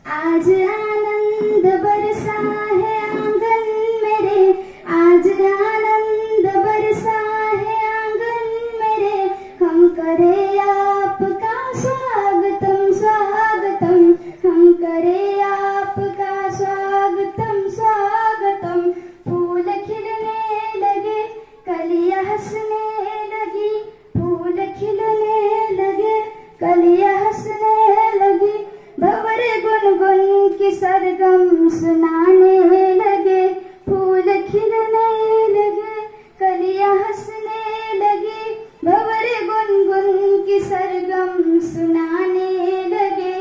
आज आनंद बरसा है आंगन मेरे, आज आनंद बरसा है आंगन मेरे, हम करे आपका स्वागतम स्वागतम, हम करे आपका स्वागतम स्वागतम। फूल खिलने लगे, कलियां हंसने लगी, फूल खिलने लगे, कलियां हंसने लगी, भंवर गुनगुन की सरगम सुनाने लगे, फूल खिलने लगे, कलियां हंसने लगी, भंवर गुनगुन की सरगम सुनाने लगे।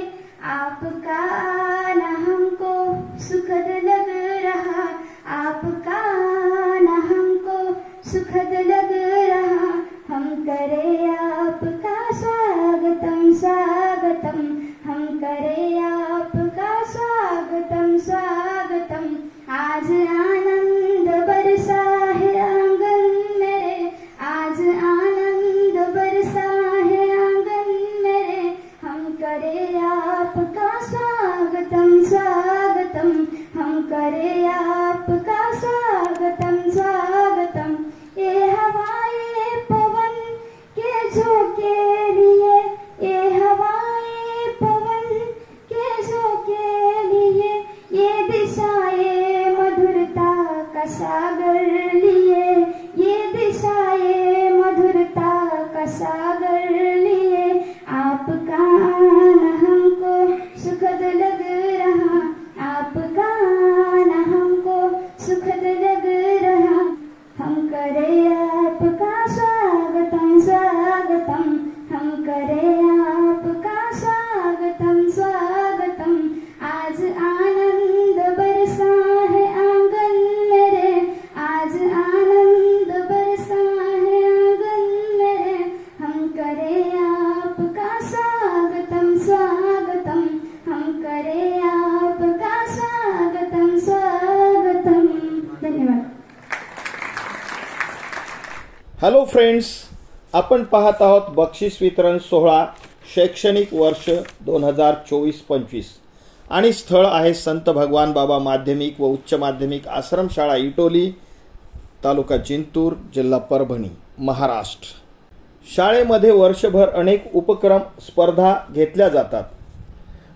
आपका आना हमको सुखद लग रहा, आपका आना हमको सुखद लग रहा, हम करे आपका स्वागतम स्वागतम, हम करे आपका स्वागतम स्वागतम। आज आनंद बरसा है आंगन मेरे, आज आनंद बरसा है आंगन मेरे, हम करे आपका स्वागतम स्वागतम, हम करे आपका स्वागतम स्वागतम। ये हवाएं पवन के झोंके लिए, ये हवाएं पवन के झोंके लिए, ये दिशाएं मधुरता का सागर लिए, ये दिशाएं मधुरता का सागर लिए। आपका आना हमको सुखद लग रहा, आपका आना हमको सुखद लग रहा, हम करे आपका स्वागतम स्वागतम, हम करे आपका स्वागतम स्वागतम। आज आनंद बरसा है आंगन मेरे, आज आनंद बरसा है आंगन मेरे, हम करे आपका स्वागतम स्वागतम, हम करे आपका स्वागतम स्वागतम। धन्यवाद। हॅलो फ्रेंड्स, आपण पाहत आहोत बक्षीस वितरण सोहळा शैक्षणिक वर्ष 2024-25 आणि स्थळ आहे संत भगवान बाबा माध्यमिक व उच्च माध्यमिक आश्रमशाळा इटोली, तालुका जिंतूर, जिल्हा परभणी, महाराष्ट्र। शाळेमध्ये वर्षभर अनेक उपक्रम स्पर्धा घेतल्या जातात।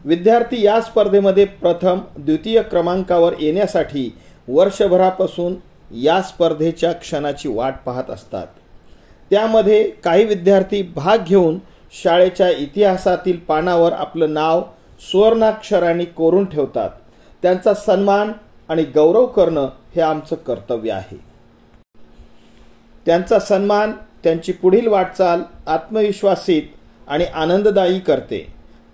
विद्यार्थी या स्पर्धेमध्ये प्रथम द्वितीय क्रमांकावर येण्यासाठी वर्षभरापासून या स्पर्धेच्या क्षणाची वाट पाहत असतात। त्यामध्ये काही विद्यार्थी भाग घेऊन शाळेच्या इतिहासातील पानावर आपलं नाव सुवर्णाक्षरांनी कोरून ठेवतात। त्यांचा सन्मान आणि गौरव करणं हे आमचं कर्तव्य आहे। त्यांचा सन्मान त्यांची पुढील वाटचाल आत्मविश्वासित आणि आनंददायी करते,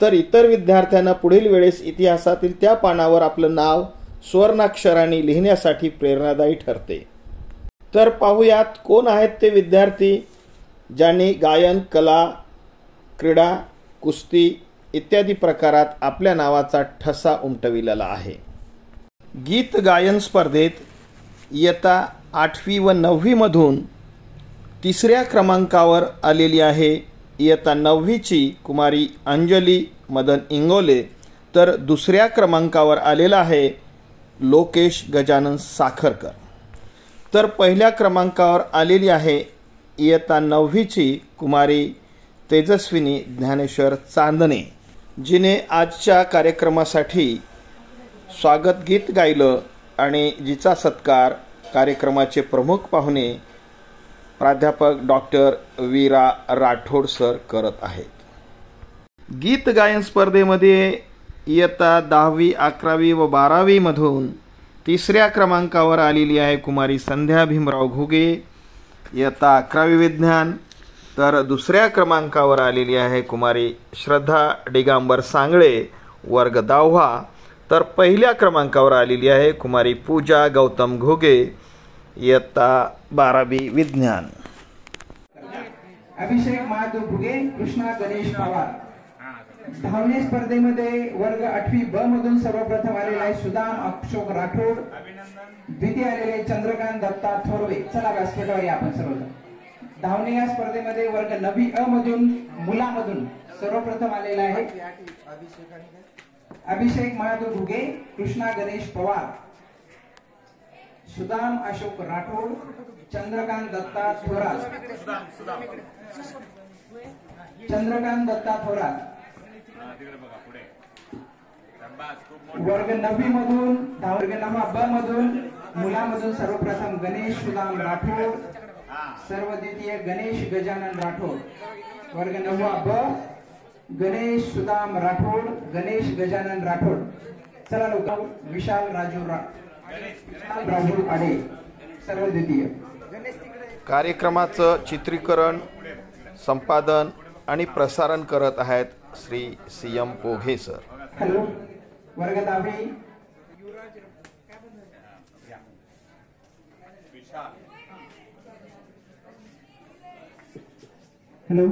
तर इतर विद्यार्थ्यांना पुढील वेळेस इतिहासातील त्या पानावर आपलं नाव सुवर्णाक्षरांनी लिहिण्यासाठी प्रेरणादायी ठरते। तर पाहूयात कोण आहेत ते विद्यार्थी ज्यांनी गायन, कला, क्रीडा, कुस्ती इत्यादी प्रकारात आपल्या नावाचा ठसा उमटविलेला आहे। गीत गायन स्पर्धेत इयत्ता 8वी व 9वी मधून तिसऱ्या क्रमांकावर आलेली आहे इयत्ता 9वीची कुमारी अंजली मदन इंगोले, तर दुसऱ्या क्रमांकावर आलेला आहे लोकेश गजानन साखरकर। तर पहिल्या क्रमांकावर आलेली आहे इयत्ता 9वीची कुमारी तेजस्विनी ज्ञानेश्वर चांदणे, जिने आजच्या कार्यक्रमासाठी स्वागत गीत गायलं आणि जिचा सत्कार कार्यक्रमाचे प्रमुख पाहुणे प्राध्यापक डॉक्टर वीरा राठोड सर करत आहेत। गीत गायन स्पर्धेमध्ये इयत्ता 10वी, 11वी व 12वी मधून तिसऱ्या क्रमांकावर आलेली आहे कुमारी संध्या भीमराव घुगे, इयत्ता 11वी विज्ञान। तर दुसऱ्या क्रमांकावर आलेली आहे कुमारी श्रद्धा दिगंबर सांगळे, वर्ग 10वा। तर पहिल्या क्रमांकावर आलेली आहे कुमारी पूजा गौतम घुगे, इयत्ता 12वी विज्ञान। अभिषेक महादेव घुगे, कृष्णा गणेश पवार। धावणे स्पर्धेमध्ये वर्ग 8वी ब मधून सर्वप्रथम आलेला आहे सुदाम अशोक राठोड, द्वितीय आलेले चंद्रकांत दत्ता थोरवे। चला व्यासपीठावर आपण सर्वजण। धावणे या स्पर्धेमध्ये वर्ग 9वी अ मधून मुलामधून सर्वप्रथम आलेला आहे अभिषेक महादेव घुगे, कृष्णा गणेश पवार, सुदाम अशोक राठोड, चंद्रकांत दत्ता थोरात, चंद्रकांत दत्ता थोरात. वर्ग 9 मधून वर्ग 9 ब मधून मुलामधून सर्वप्रथम गणेश सुदाम राठोड, सर्व द्वितीय गणेश गजानन राठोड. वर्ग 9 ब गणेश सुदाम राठोड, गणेश गजानन राठोड. चला लवकर. विशाल राजू आडे, सर्व द्वितीय. कार्यक्रमाचं चित्रीकरण, संपादन आणि प्रसारण करत आहेत श्री CM पोघे सर. हॅलो. वर्ग 10 हॅलो.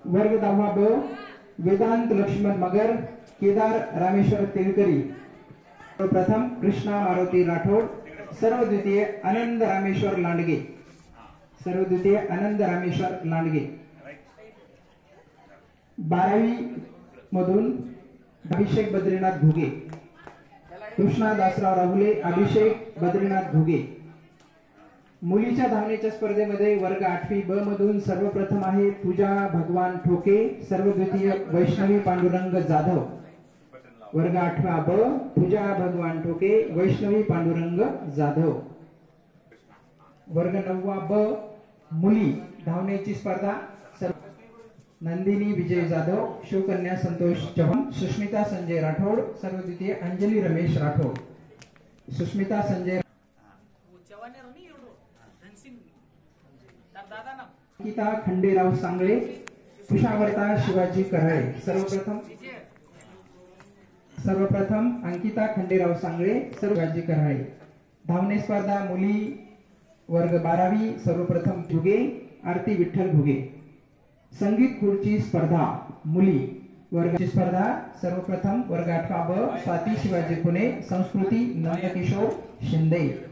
वर्ग 10 ब वेदांत लक्ष्मण मगर, केदार रामेश्वर तेलकरी. प्रथम कृष्णा मारुती राठोड, सर्व द्वितीय आनंद रामेश्वर लांडगे, सर्व द्वितीय आनंद रामेश्वर लांडगे. 12वी मधून अभिषेक बद्रीनाथ घुगे, कृष्णा दासराव राहुले, अभिषेक बद्रीनाथ घुगे. मुलीच्या धावण्याच्या स्पर्धेमध्ये वर्ग 8वी ब मधून सर्वप्रथम आहे पूजा भगवान ठोके, सर्व द्वितीय वैष्णवी पांडुरंग जाधव. वर्ग 8वा ब पूजा भगवान ठोके, वैष्णवी पांडुरंग जाधव. वर्ग 9वा ब मुली धावण्याची स्पर्धा, नंदिनी विजय जाधव, शिवकन्या संतोष चव्हाण, सुष्मिता संजय राठोड, सर्व द्वितीय अंजली रमेश राठोड. सुष्मिता संजय, अंकिता खंडेराव सांगळे, कुशावर्ता शिवाजी कराळे. सर्वप्रथम अंकिता खंडेराव सांगळे, शिवाजी कराळे. धावणे स्पर्धा मुली वर्ग 12वी, सर्वप्रथम घुगे, आरती विठ्ठल घुगे. संगीत खुर्ची स्पर्धा मुली वर्गाची स्पर्धा, सर्वप्रथम वर्ग 8वा ब स्वाती शिवाजी पुणे, संस्कृती नंदकिशोर शिंदे.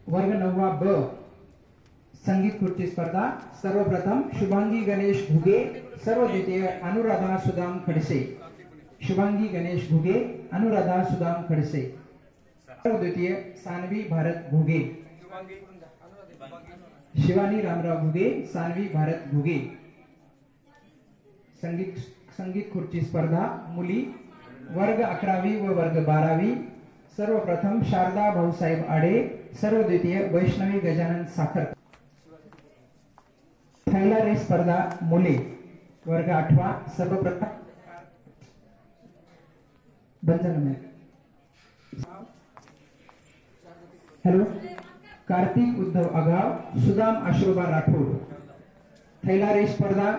वर्ग 9वा ब संगीत खुर्ची स्पर्धा, सर्वप्रथम शुभांगी गणेश घुगे, सर्व द्वितीय अनुराधा सुदाम खडसे, शुभांगी गणेश घुगे, अनुराधा सुदाम खडसे. सर्व द्वितीय सानवी भारत घुगे, शिवानी रामराव घुगे, सानवी भारत घुगे. संगीत खुर्ची स्पर्धा मुली वर्ग 11वी व वर्ग 12वी, सर्वप्रथम शारदा भाऊसाहेब आडे, सर्व द्वितीय वैष्णवी गजानन साखर. थैला रेस स्पर्धा मुले वर्ग 8वा, सर्वप्रथम हॅलो कार्तिक उद्धव आगाव, सुदाम आशोबा राठोड. थैला रेस स्पर्धा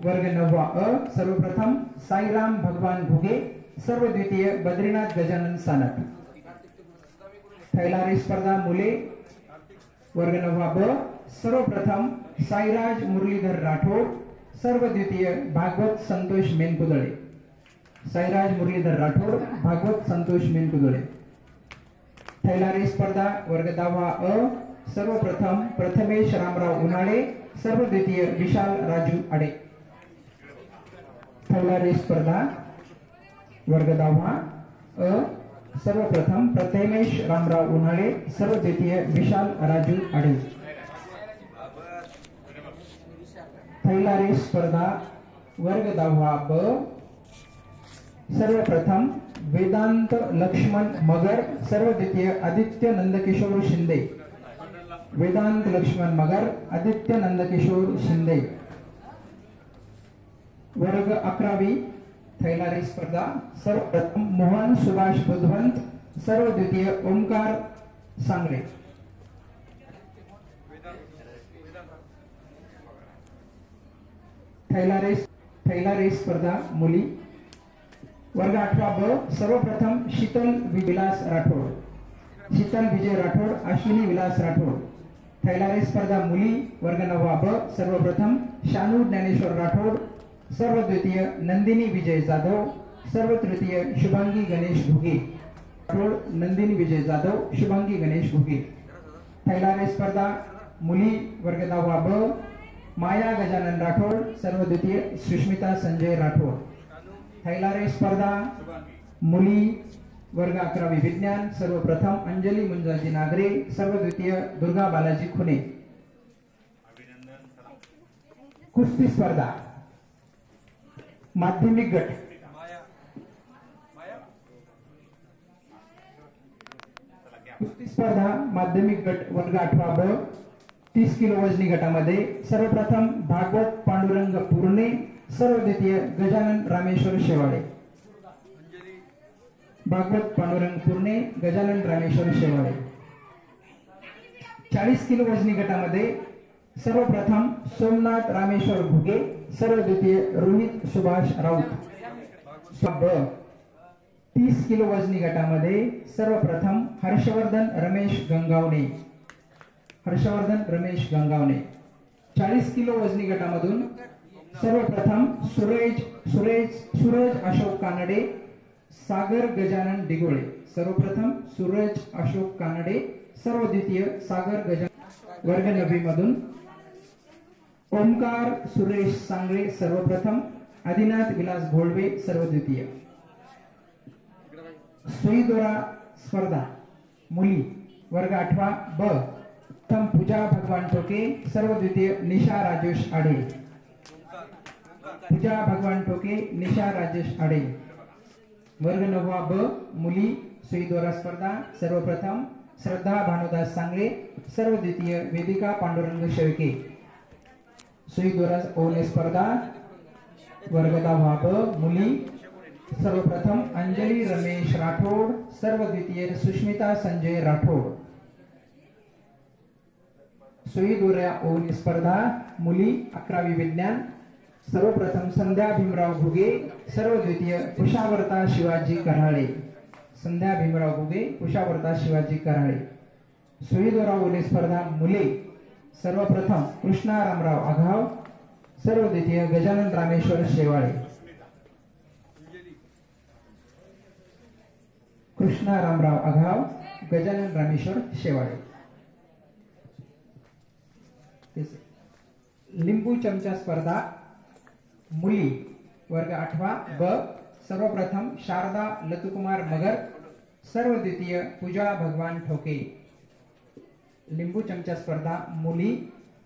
वर्ग 9वा अ, सर्वप्रथम साईराम भगवान घुगे, सर्व द्वितीय बद्रीनाथ गजानन सानप. थैला रेस स्पर्धा मुले वर्ग 9वा ब, सर्वप्रथम साईराज मुरलीधर राठोड, सर्व द्वितीय भागवत संतोष मेनकुदळे. साईराज मुरलीधर राठोड, भागवत संतोष मेनकुदळे. थैला रेस स्पर्धा वर्ग 10वा अ, सर्वप्रथम प्रथमेश रामराव उन्हाळे, सर्व द्वितीय विशाल राजू आडे. थैला रेस स्पर्धा वर्ग 10वा अ, सर्वप्रथम प्रथमेश रामराव उन्हाळे, सर्व द्वितीय विशाल राजू आडे. थैला रेस स्पर्धा वर्ग 10वा ब, सर्वप्रथम वेदांत लक्ष्मण मगर, सर्व द्वितीय आदित्य नंदकिशोर शिंदे. वेदांत लक्ष्मण मगर, आदित्य नंदकिशोर शिंदे. वर्ग 11वी थैला रेस स्पर्धा, सर्वप्रथम मोहन सुभाष बुधवंत, सर्व द्वितीय ओमकार सांगळे. थैला रेस स्पर्धा मुली वर्ग 8वा ब, सर्वप्रथम शीतल विलास राठोड, शीतल विजय राठोड, अश्विनी विलास राठोड. थैला रेस स्पर्धा मुली वर्ग 9वा ब, सर्वप्रथम शानू ज्ञानेश्वर राठोड, सर्व द्वितीय नंदिनी विजय जाधव, सर्व तृतीय शुभांगी गणेश घुगे. राठोड, नंदिनी विजय जाधव, शुभांगी गणेश घुगे. थैलारे स्पर्धा मुली वर्ग 10वा ब माया गजानन राठोड सर्व द्वितीय सुष्मिता संजय राठोड. थैलारे स्पर्धा मुली वर्ग 11वी विज्ञान सर्वप्रथम अंजली मुंजाजी नागरे सर्व द्वितीय दुर्गा बालाजी खुने. कुस्ती स्पर्धा माध्यमिक गट कुस्ती स्पर्धा माध्यमिक गट वर्ग 8वा ब 30 किलो वजनी गटामध्ये सर्वप्रथम भागवत पांडुरंग पूर्णे सर्व द्वितीय गजानन रामेश्वर शेवाळे. भागवत पांडुरंग पूर्णे गजानन रामेश्वर शेवाळे. 40 किलो वजनी गटामध्ये सर्वप्रथम सोमनाथ रामेश्वर घुगे सर्व द्वितीय रोहित सुभाष राऊत. 30 किलो वजनी गटामध्ये सर्वप्रथम हर्षवर्धन रमेश गंगावणे. हर्षवर्धन रमेश गंगावणे. 40 किलो वजनी गटामधून सर्वप्रथम सूरज अशोक कानडे सागर गजानन दिगोळे. सर्वप्रथम सूरज अशोक कानडे सर्व द्वितीय सागर गजानन. वर्ग 9 मधून ओमकार सुरेश सांगळे सर्वप्रथम आदिनाथ विलास घोळवे सर्व द्वितीय. सुई दोरा स्पर्धा मुली वर्ग 8वा ब प्रथम पूजा भगवान टोके सर्व द्वितीय निशा राजेश आडे. पूजा भगवान टोके निशा राजेश आडे. वर्ग 9वा ब मुली सुई दोरा स्पर्धा सर्वप्रथम श्रद्धा भानुदास सांगळे सर्व द्वितीय वेदिका पांडुरंग शेळके. सुई दोरा ओवणे स्पर्धा वर्ग 10वा ब मुली सर्वप्रथम अंजली रमेश राठोड सर्व द्वितीय सुष्मिता संजय राठोड. सुई दोऱ्या ओवणी स्पर्धा मुली 11वी विज्ञान सर्वप्रथम संध्या भीमराव घुगे सर्व द्वितीय कुशावर्ता शिवाजी कराळे. संध्या भीमराव घुगे कुशावर्ता शिवाजी कराळे. सुई दोरा ओवणी स्पर्धा मुले सर्वप्रथम कृष्णा रामराव आघाव सर्व द्वितीय गजानन रामेश्वर शेवाळे. कृष्णा रामराव आघाव गजानन रामेश्वर शेवाळे. लिंबू चमचा स्पर्धा मुली वर्ग 8वा ब सर्वप्रथम शारदा लतुकुमार मगर सर्व द्वितीय पूजा भगवान ठोके. लिंबू चमचा स्पर्धा मुली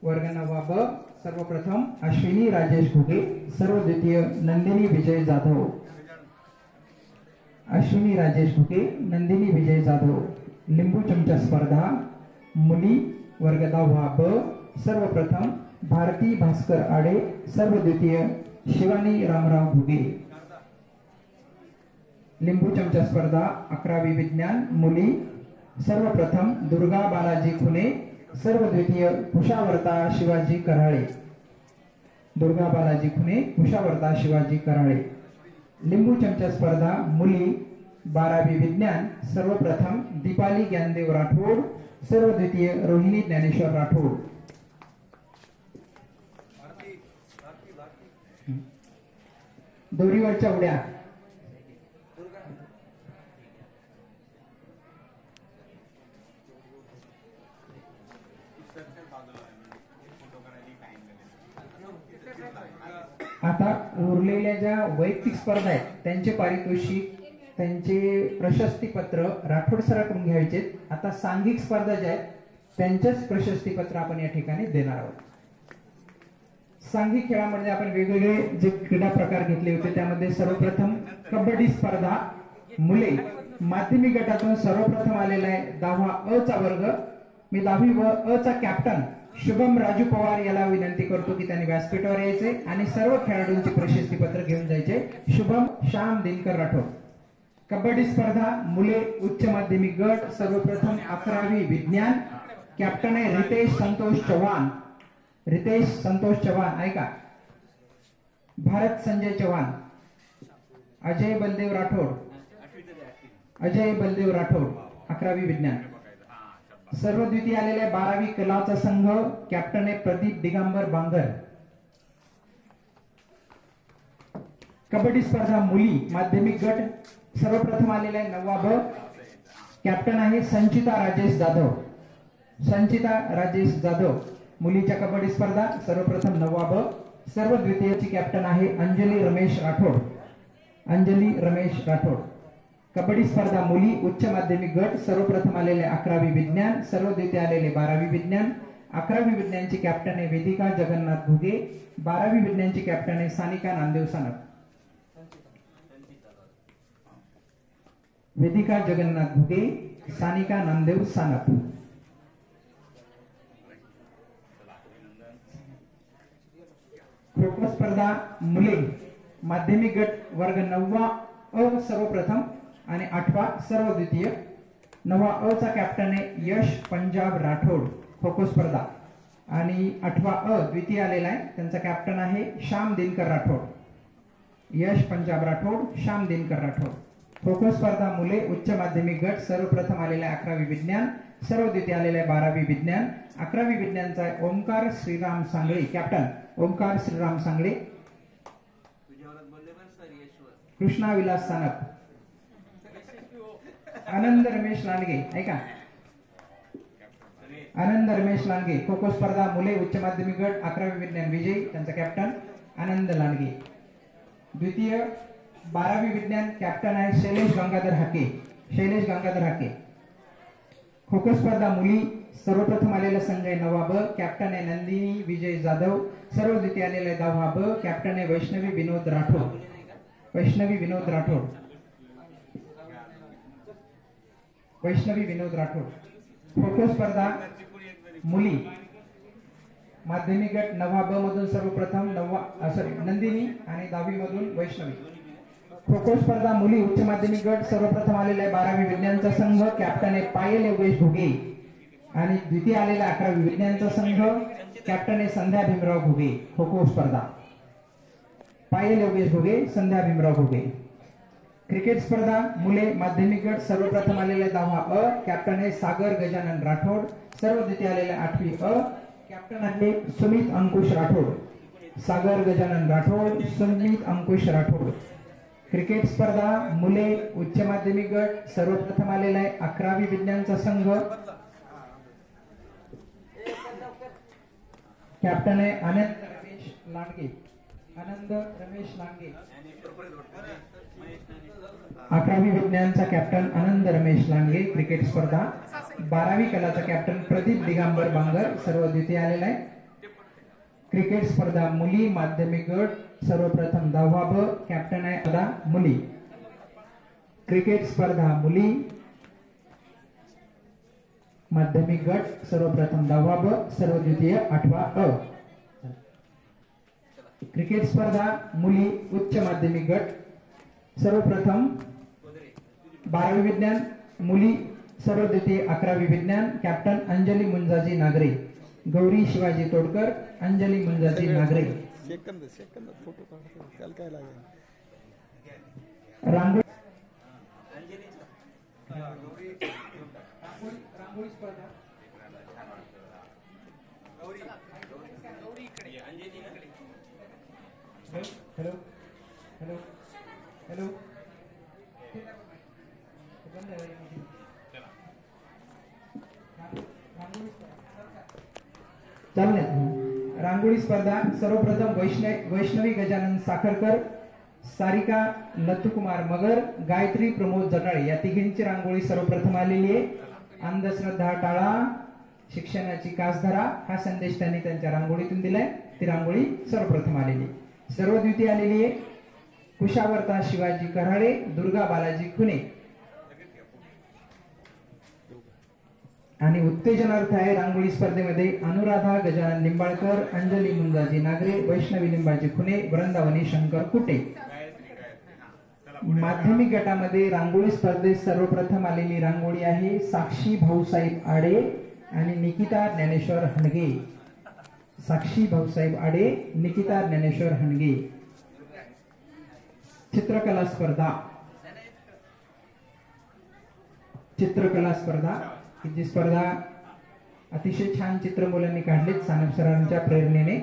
वर्ग 9वा ब सर्वप्रथम अश्विनी राजेश घुगे सर्व द्वितीय नंदिनी विजय जाधव. अश्विनी राजेश घुगे नंदिनी विजय जाधव. लिंबू चमचा स्पर्धा मुली वर्ग 10वा ब सर्वप्रथम भारती भास्कर आडे सर्व द्वितीय शिवानी रामराव घुगे. लिंबू चमचा स्पर्धा 11वी विज्ञान मुली सर्वप्रथम दुर्गा बालाजी खुने सर्व द्वितीय कुशावर्ता शिवाजी कराळे. दुर्गा बालाजी खुने कुशावर्ता शिवाजी कराळे. लिंबू चमचा स्पर्धा मुली 12वी विज्ञान सर्वप्रथम दीपाली ज्ञानदेव राठोड सर्व द्वितीय रोहिणी ज्ञानेश्वर राठोड. दोरीवरच्या उड्या आता उरलेल्या ज्या वैयक्तिक स्पर्धा आहेत त्यांचे पारितोषिक त्यांचे प्रशस्ती पत्र राठोड सराकडून घ्यायचे. आता सांघिक स्पर्धा ज्या आहेत त्यांचेच प्रशस्ती पत्र आपण या ठिकाणी देणार आहोत. सांघिक खेळामध्ये आपण वेगवेगळे जे क्रीडा प्रकार घेतले होते त्यामध्ये सर्वप्रथम कबड्डी स्पर्धा मुले माध्यमिक गटातून सर्वप्रथम आलेला आहे 10वा अ चा वर्ग. मी 10वी व अ चा कॅप्टन शुभम राजू पवार याला विनंती करतो की त्यांनी व्यासपीठावर यायचे आणि सर्व खेळाडूंची प्रशस्ती पत्र घेऊन जायचे. शुभम श्याम दिनकर राठोड. कबड्डी स्पर्धा मुले उच्च माध्यमिक गट सर्वप्रथम 11वी विज्ञान. कॅप्टन आहे रितेश संतोष चव्हाण. रितेश संतोष चव्हाण ऐका. भारत संजय चव्हाण. अजय बलदेव राठोड. अजय बलदेव राठोड 11वी विज्ञान. सर्व द्वितीय आलेल्या 12वी कलाचा संघ. कॅप्टन आहे प्रदीप दिगंबर बांगर. कबड्डी स्पर्धा मुली माध्यमिक गट सर्वप्रथम आलेला आहे 9वा ब. कॅप्टन आहे संचिता राजेश जाधव. संचिता राजेश जाधव मुलीच्या कबड्डी स्पर्धा सर्वप्रथम 9वा ब. सर्व द्वितीयची कॅप्टन आहे अंजली रमेश राठोड. अंजली रमेश राठोड. कबड्डी स्पर्धा मुली उच्च माध्यमिक गट सर्वप्रथम आलेले 11वी विज्ञान, सर्व द्वितीय आलेले 12वी विज्ञान. 11वी विज्ञानची कॅप्टन आहे वेदिका जगन्नाथ घुगे. 12वी विज्ञानची कॅप्टन आहे सानिका नामदेव सानप. वेदिका जगन्नाथ घुगे, सानिका नामदेव सानप. खो खो स्पर्धा मुले माध्यमिक गट वर्ग 9वा अ सर्वप्रथम आणि 8वा सर्व द्वितीय. 9वा अ चा कॅप्टन आहे यश पंजाब राठोड खो खो स्पर्धा आणि 8वा अ द्वितीय आलेला आहे त्यांचा कॅप्टन आहे श्याम दिनकर राठोड. यश पंजाब राठोड, श्याम दिनकर राठोड. खो खो स्पर्धा मुले उच्च माध्यमिक गट सर्वप्रथम आलेला आहे 11वी विज्ञान, सर्व द्वितीय आलेला आहे 12वी विज्ञान. 11वी विज्ञानचा आहे ओमकार श्रीराम सांगळे कॅप्टन. ओमकार श्रीराम सांगळे. कृष्णा विलास सानप. आनंद रमेश लांडगे ऐका. आनंद रमेश लांडगे खो खो स्पर्धा मुले उच्च माध्यमिक गट 11वी विज्ञान विजयी, त्यांचा कॅप्टन आनंद लांडगे. द्वितीय 12वी विज्ञान कॅप्टन आहे शैलेश गंगाधर हाके. शैलेश गंगाधर हाके. खो खो स्पर्धा मुली सर्वप्रथम आलेला संजय 9वा ब. कॅप्टन आहे नंदिनी विजय जाधव. सर्व द्वितीय आलेला 10वा ब. कॅप्टन आहे वैष्णवी विनोद राठोड. वैष्णवी विनोद राठोड. वैष्णवी विनोद राठोड. खो खो स्पर्धा मुली माध्यमिक गट 9वा ब मधून सर्वप्रथम नंदिनी आणि 10वी मधून वैष्णवी. खो खो स्पर्धा मुली उच्च माध्यमिक गट सर्वप्रथम आलेला आहे 12वी विज्ञानचा संघ. कॅप्टन आहे पायल योगेश घुगे आणि द्वितीय आलेला 11वी विज्ञानचा संघ. कॅप्टन आहे संध्या भीमराव घुगे. खो खो स्पर्धा पायल योगेश घुगे, संध्या भीमराव घुगे. क्रिकेट स्पर्धा मुले माध्यमिक गट सर्वप्रथम आलेले 10वा अ. कॅप्टन आहे सागर गजानन राठोड. सर्व द्वितीय आलेले 8वी अ. कॅप्टन आहे सुमित अंकुश राठोड. सागर गजानन राठोड, सुमित अंकुश राठोड. क्रिकेट स्पर्धा मुले उच्च माध्यमिक गट सर्वप्रथम आलेला आहे 11वी विज्ञानचा संघ. कॅप्टन आहे आनंद रमेश लांडगे. आनंद रमेश लांडगे. 11वी विज्ञानचा कॅप्टन आनंद रमेश लांडगे. क्रिकेट स्पर्धा 12वी कलाचा कॅप्टन प्रदीप दिगंबर बांगर. सर्व द्वितीय आलेला आहे. क्रिकेट स्पर्धा मुली माध्यमिक गट सर्वप्रथम 10वा ब. कॅप्टन आहे अदा मुली. क्रिकेट स्पर्धा मुली माध्यमिक गट सर्वप्रथम 10वा ब. सर्व द्वितीय 8वा अ. क्रिकेट स्पर्धा मुली उच्च माध्यमिक गट सर्वप्रथम 12वी विज्ञान मुली सर्व द्वितीय 11वी विज्ञान. कॅप्टन अंजली मुंजाजी नागरे. गौरी शिवाजी तोडकर, अंजली मुंजाजी नागरे. फोटो काढतो काय लागेल. रांगोळी स्पर्धा हॅलो हॅलो हॅलो रांगोळी स्पर्धा सर्वप्रथम वैष्णवी गजानन साखरकर, सारिका लत्तुकुमार मगर, गायत्री प्रमोद जटाळे या तिघींची रांगोळी सर्वप्रथम आलेली आहे. अंधश्रद्धा टाळा, शिक्षणाची कास धरा हा संदेश त्यांनी त्यांच्या रांगोळीतून दिलाय. ती रांगोळी सर्वप्रथम आलेली. सर्व द्वितीय आलेली आहे कुशावर्ता शिवाजी कराळे, दुर्गा बालाजी खुने. आणि उत्तेजनार्थ आहे रांगोळी स्पर्धेमध्ये अनुराधा गजानन निंबाळकर, अंजली मुंजाजी नागरे, वैष्णवी निंबाळजी खुने, वृंदावनी शंकर कुटे. माध्यमिक गटामध्ये रांगोळी स्पर्धेत सर्वप्रथम आलेली रांगोळी आहे साक्षी भाऊसाहेब आडे आणि निकिता ज्ञानेश्वर हणगे. साक्षी भाऊसाहेब आडे, निकिता ज्ञानेश्वर हणगे. चित्रकला स्पर्धा चित्रकला स्पर्धा जी स्पर्धा अतिशय छान चित्र मुलांनी काढलेत सानप सरांच्या प्रेरणेने.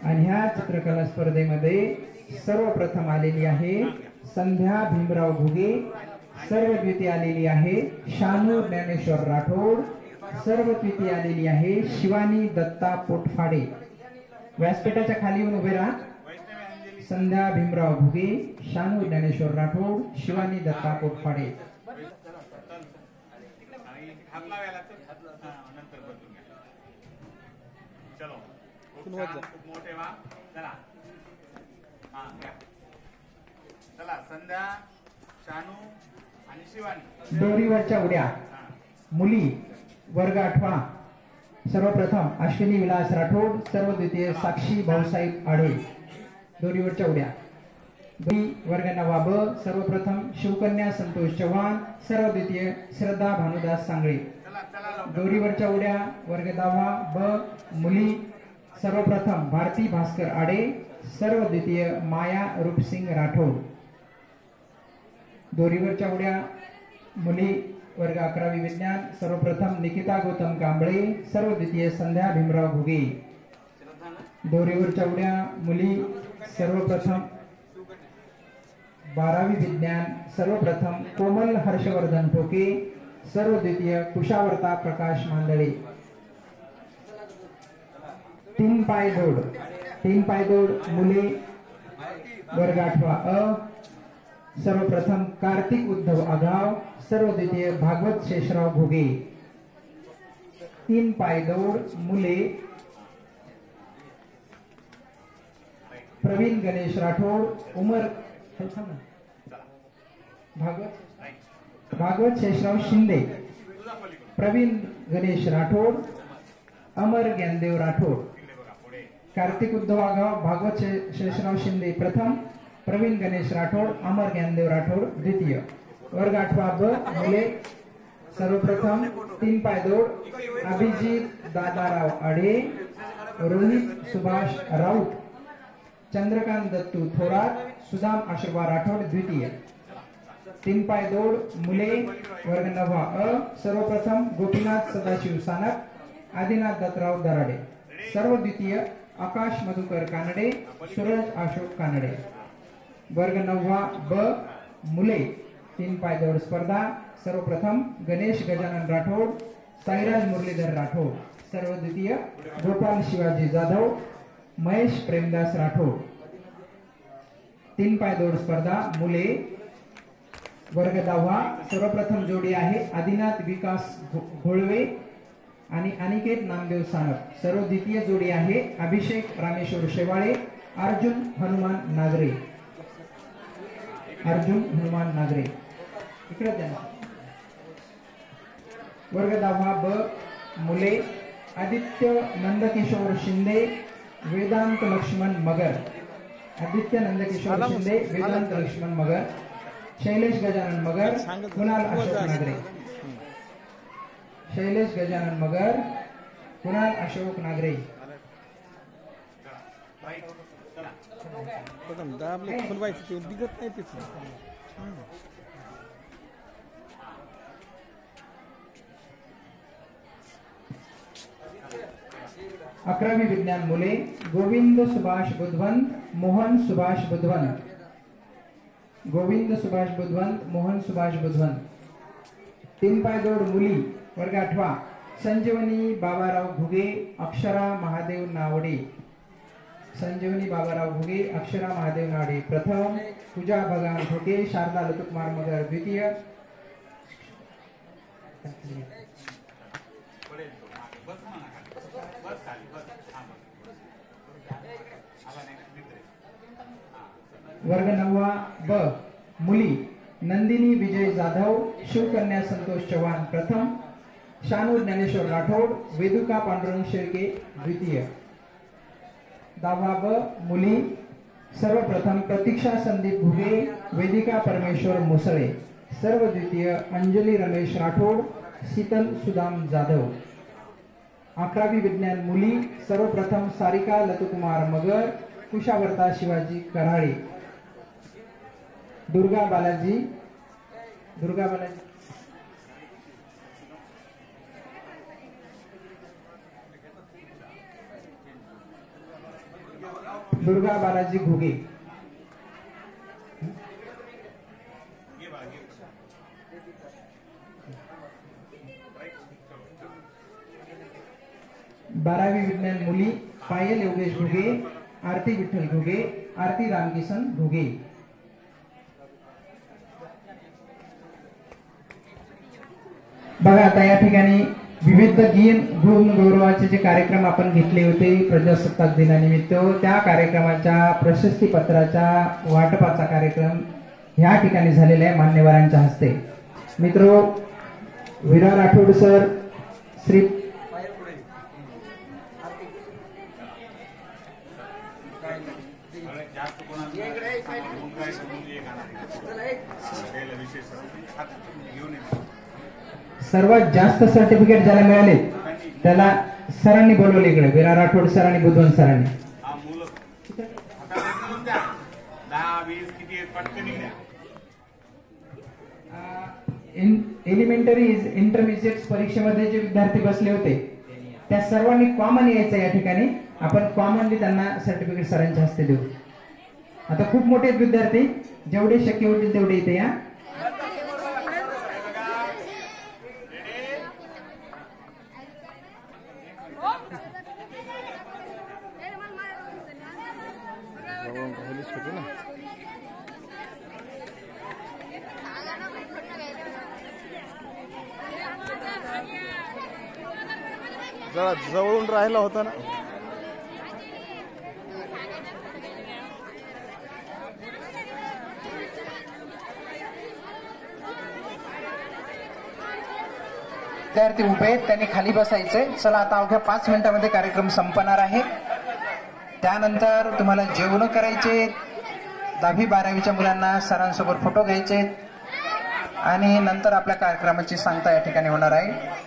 आणि ह्या चित्रकला स्पर्धेमध्ये सर्वप्रथम आलेली आहे संध्या भीमराव घुगे. सर्व द्वितीय आलेली आहे शानू ज्ञानेश्वर राठोड. सर्व द्वितीय आलेली आहे शिवानी दत्ता पोटफाडे. व्यासपीठाच्या खाली येऊन उभे राहा. संध्या भीमराव भुगे, शानू ज्ञानेश्वर राठोड, शिवानी दत्ता पोटफाडे. चला संध्या, शानू आणि शिवानी. दोरीवरच्या उड्या मुली वर्ग 8. सर्वप्रथम अश्विनी विलास राठोड, सर्व द्वितीय साक्षी भाऊसाहेब आढे. दोरीवरच्या उड्या. वर्ग 9 सर्वप्रथम शिवकन्या संतोष चव्हाण, सर्व द्वितीय श्रद्धा भानुदास सांगळे. दोरीवरच्या उड्या वर्ग 10 ब मुली सर्वप्रथम भारती भास्कर आडे, सर्व द्वितीय माया रूपसिंग राठोड. दोरीवरच्या उड्या मुली वर्ग 11वी विज्ञान सर्वप्रथम निकिता गौतम कांबळे, सर्व द्वितीय संध्या भीमराव घुगे. दोरीवरच्या उड्या मुली सर्वप्रथम 12वी विज्ञान सर्वप्रथम कोमल हर्षवर्धन ठोके, सर्व द्वितीय कुशावर्ता प्रकाश मांदळे. 3 पाय दौड मुले वर्ग 8 अ सर्वप्रथम कार्तिक उद्धव आघाव, सर्व द्वितीय भागवत शेषराव घुगे. 3 पाय दौड मुले प्रवीण गणेश राठोड, उमर भागवत शेषराव शिंदे, प्रवीण गणेश राठोड, अमर ज्ञानदेव राठोड. कार्तिक उद्धव आघाव, भागवत शेषराव शिंदे प्रथम, प्रवीण गणेश राठोड, अमर ज्ञानदेव राठोड द्वितीय. वर्ग 8 ब मुले सर्वप्रथम 3 पाय दौड अभिजित दादाराव आढे, रोहित सुभाष राऊत, चंद्रकांत दत्तू थोरात, सुदाम आशीर्वाद राठोड द्वितीय. 3 पाय दौड मुले वर्ग 9 अ सर्वप्रथम गोपीनाथ सदाशिव सानप, आदिनाथ दत्तराव दराडे, सर्व द्वितीय आकाश मधुकर कानडे, सूरज अशोक कानडे. वर्ग 9 ब मुले 3 पाय दौड स्पर्धा सर्वप्रथम गणेश गजानन राठोड, साईराज मुरलीधर राठोड, सर्व द्वितीय गोपाल शिवाजी जाधव, महेश प्रेमदास राठोड. 3 पाय दौड स्पर्धा मुले वर्ग 10 सर्वप्रथम जोडी आहे आदिनाथ विकास घोळवे आणि अनिकेत नामदेव सानप, सर्व द्वितीय जोडी आहे अभिषेक रामेश्वर शेवाळे, अर्जुन हनुमान नागरे. इकडे द्या. वर्ग 10 ब मुले आदित्य नंदकिशोर शिंदे, वेदांत लक्ष्मण मगर, आदित्य नंदकिशोर शिंदे, वेदांत लक्ष्मण मगर, शैलेश गजानन मगर, कुणाल अशोक नागरे. शैलेश गजानन मगर, कुणाल अशोक नागरे. दिगत नाही तिथे. 11वी विज्ञान मुले गोविंद सुभाष बुधवंत, मोहन सुभाष बुधवंत, गोविंद सुभाष बुधवंत, मोहन सुभाष बुधवंत. 3 पाय दौड मुली वर्ग 8 संजीवनी बाबाराव घुगे, अक्षरा महादेव नावडे, संजीवनी बाबाराव घुगे, अक्षरा महादेव नावडे प्रथम, पूजा भगवान ठोके, शारदा लतुकुमार मगर द्वितीय. वर्ग 9 ब मुली नंदिनी विजय जाधव, शिवकन्या संतोष चव्हाण प्रथम, शानू ज्ञानेश्वर राठोड, वेदुका पांडुरंग शेळके द्वितीय. 10 ब मुली सर्वप्रथम प्रतीक्षा संदीप घुगे, वेदिका परमेश्वर मुसळे, सर्व द्वितीय अंजली रमेश राठोड, शीतल सुदाम जाधव. 11वी विज्ञान मुली सर्वप्रथम सारिका लतुकुमार मगर, कुशावर्ता शिवाजी कराळे, दुर्गा बालाजी घुगे. 12वी विज्ञान मुली पायल योगेश घुगे, आरती विठ्ठल घुगे, आरती रामकिसन घुगे. बघा आता या ठिकाणी विविध गुण गौरवाचे जे कार्यक्रम आपण घेतले होते प्रजासत्ताक दिनानिमित्त, त्या कार्यक्रमाच्या प्रशस्ती पत्राच्या वाटपाचा कार्यक्रम ह्या ठिकाणी झालेला आहे मान्यवरांच्या हस्ते. मित्रो, विरा राठोड सर, श्री सर्वात जास्त सर्टिफिकेट ज्याला मिळाले त्याला सरांनी बोलवले इकडे, विरा राठोड सर आणि बुधवन सरांनी. एलिमेंटरी इंटरमिजिएट परीक्षेमध्ये जे विद्यार्थी बसले होते त्या सर्वांनी कॉमन यायचं या ठिकाणी. आपण कॉमनली त्यांना सर्टिफिकेट सरांच्या हस्ते देऊ. आता खूप मोठे विद्यार्थी, जेवढे शक्य होतील तेवढे इथे या. जरा जवळून राहिला होता ना. विद्यार्थी उभे आहेत, त्यांनी खाली बसायचंय. चला आता अवघ्या 5 मिनिटांमध्ये कार्यक्रम संपणार आहे. त्यानंतर तुम्हाला जेवण करायचे, 10वी 12वीच्या मुलांना सरांसोबत फोटो घ्यायचे आणि नंतर आपल्या कार्यक्रमाची सांगता या ठिकाणी होणार आहे.